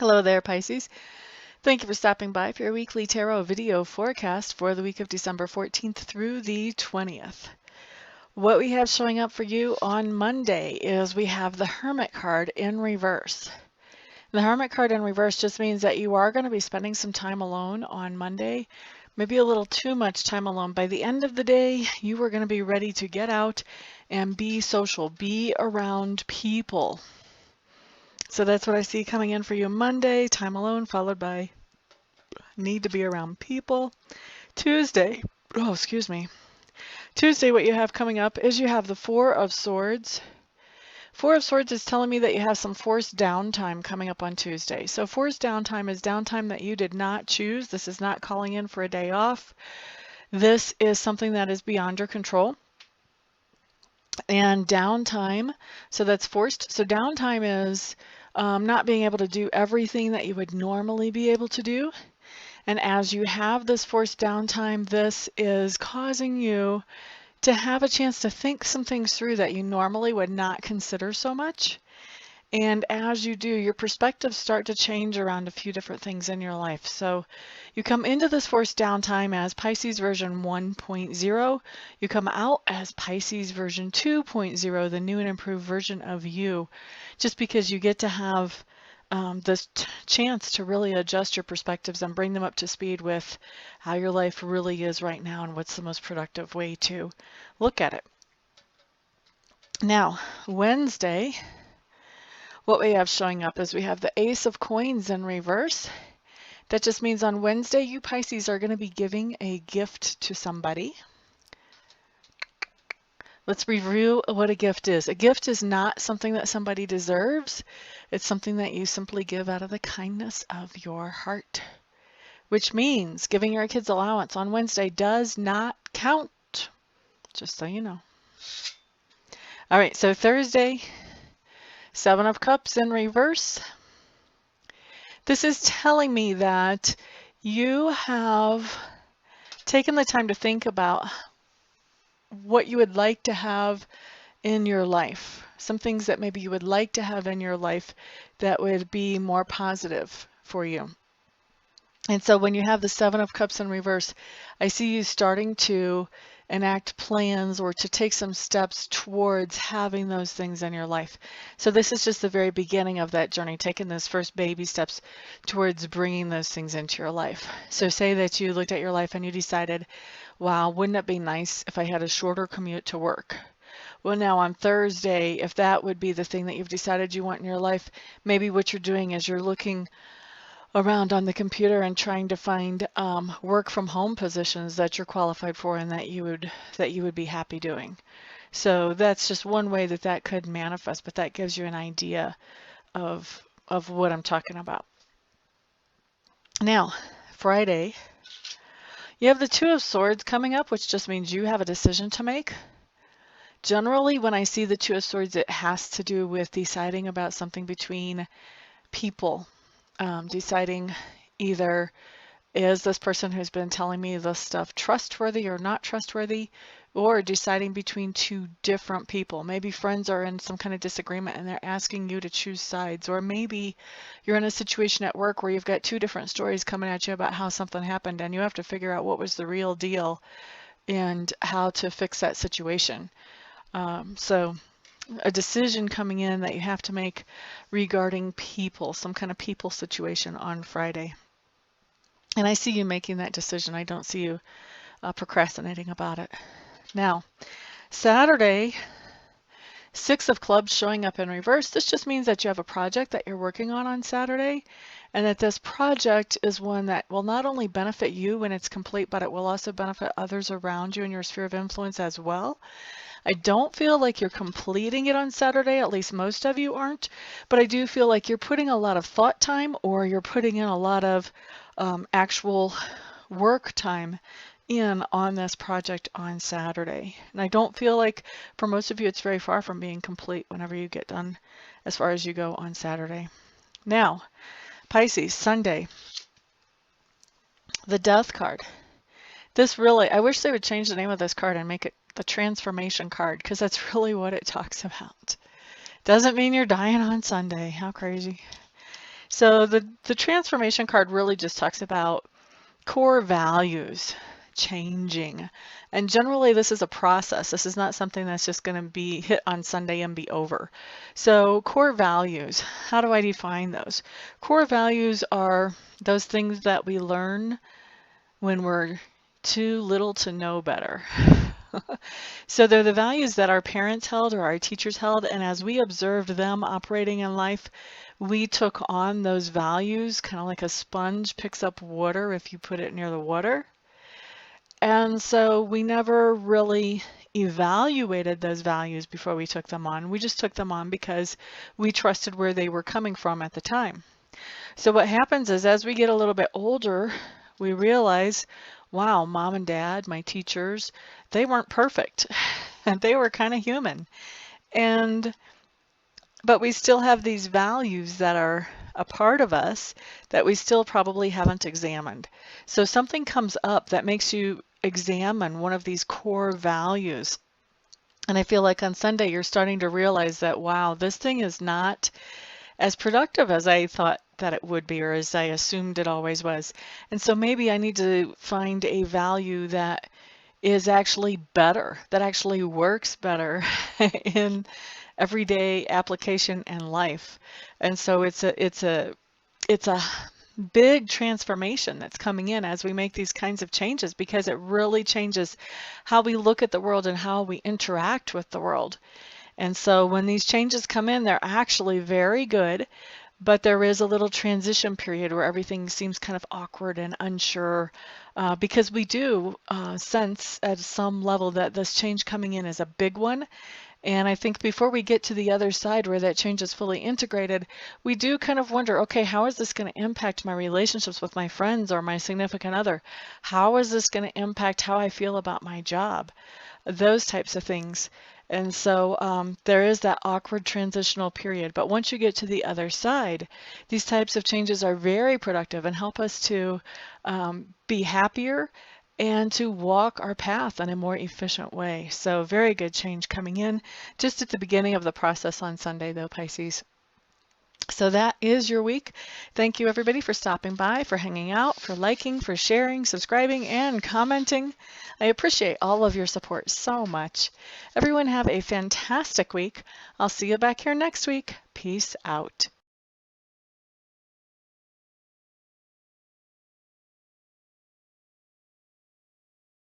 Hello there, Pisces. Thank you for stopping by for your weekly tarot video forecast for the week of December 14th through the 20th. What we have showing up for you on Monday is we have the Hermit card in reverse. The Hermit card in reverse just means that you are going to be spending some time alone on Monday, maybe a little too much time alone. By the end of the day, you are going to be ready to get out and be social, be around people. So that's what I see coming in for you Monday, time alone, followed by need to be around people. Tuesday, Tuesday, what you have coming up is you have the Four of Swords. Four of Swords is telling me that you have some forced downtime coming up on Tuesday. So forced downtime is downtime that you did not choose. This is not calling in for a day off. This is something that is beyond your control. And downtime, so that's forced. So downtime is not being able to do everything that you would normally be able to do. And as you have this forced downtime, this is causing you to have a chance to think some things through that you normally would not consider so much. And as you do, your perspectives start to change around a few different things in your life. So you come into this forced downtime as Pisces version 1.0. You come out as Pisces version 2.0, the new and improved version of you, just because you get to have this chance to really adjust your perspectives and bring them up to speed with how your life really is right now and what's the most productive way to look at it. Now, Wednesday, what we have showing up is we have the Ace of Coins in reverse. That just means on Wednesday, you Pisces are going to be giving a gift to somebody. Let's review what a gift is. A gift is not something that somebody deserves. It's something that you simply give out of the kindness of your heart, which means giving your kids allowance on Wednesday does not count, just so you know. All right, so Thursday, Seven of Cups in reverse. This is telling me that you have taken the time to think about what you would like to have in your life, some things that maybe you would like to have in your life that would be more positive for you. And so when you have the Seven of Cups in reverse, I see you starting to enact plans or to take some steps towards having those things in your life. So this is just the very beginning of that journey, taking those first baby steps towards bringing those things into your life. So say that you looked at your life and you decided, wow, wouldn't it be nice if I had a shorter commute to work? Well, now on Thursday, if that would be the thing that you've decided you want in your life, maybe what you're doing is you're looking around on the computer and trying to find work from home positions that you're qualified for and that you would be happy doing. So that's just one way that that could manifest, but that gives you an idea of what I'm talking about. Now, Friday, you have the Two of Swords coming up, which just means you have a decision to make. Generally, when I see the Two of Swords, it has to do with deciding about something between people. Deciding either is this person who's been telling me this stuff trustworthy or not trustworthy, or deciding between two different people. Maybe friends are in some kind of disagreement and they're asking you to choose sides, or maybe you're in a situation at work where you've got two different stories coming at you about how something happened and you have to figure out what was the real deal and how to fix that situation. So a decision coming in that you have to make regarding people, some kind of people situation on Friday. And I see you making that decision. I don't see you procrastinating about it. Now, Saturday, Six of Clubs showing up in reverse. This just means that you have a project that you're working on Saturday, and that this project is one that will not only benefit you when it's complete, but it will also benefit others around you in your sphere of influence as well. I don't feel like you're completing it on Saturday, at least most of you aren't, but I do feel like you're putting a lot of thought time or you're putting in a lot of actual work time in on this project on Saturday. And I don't feel like for most of you it's very far from being complete whenever you get done as far as you go on Saturday. Now, Pisces, Sunday, the Death card. This really, I wish they would change the name of this card and make it the transformation card, because that's really what it talks about. Doesn't mean you're dying on Sunday. How crazy. So the transformation card really just talks about core values changing. And generally, this is a process. This is not something that's just going to be hit on Sunday and be over. So, core values, how do I define those? Core values are those things that we learn when we're too little to know better. So they're the values that our parents held or our teachers held, and as we observed them operating in life, we took on those values, kind of like a sponge picks up water if you put it near the water. And so we never really evaluated those values before we took them on. We just took them on because we trusted where they were coming from at the time. So what happens is as we get a little bit older, we realize, wow, mom and dad, my teachers, they weren't perfect. And they were kind of human. But we still have these values that are a part of us that we still probably haven't examined. So something comes up that makes you examine one of these core values. And I feel like on Sunday you're starting to realize that, wow, this thing is not as productive as I thought that it would be, or as I assumed it always was. And so maybe I need to find a value that is actually better, that actually works better in everyday application and life. And so it's a big transformation that's coming in as we make these kinds of changes, because it really changes how we look at the world and how we interact with the world. And so when these changes come in, they're actually very good, but there is a little transition period where everything seems kind of awkward and unsure, because we do sense at some level that this change coming in is a big one. And I think before we get to the other side where that change is fully integrated, we do kind of wonder, okay, how is this going to impact my relationships with my friends or my significant other? How is this going to impact how I feel about my job? Those types of things. And so there is that awkward transitional period. But once you get to the other side, these types of changes are very productive and help us to be happier and to walk our path in a more efficient way. So very good change coming in just at the beginning of the process on Sunday, though, Pisces. So that is your week. Thank you, everybody, for stopping by, for hanging out, for liking, for sharing, subscribing, and commenting. I appreciate all of your support so much. Everyone have a fantastic week. I'll see you back here next week. Peace out.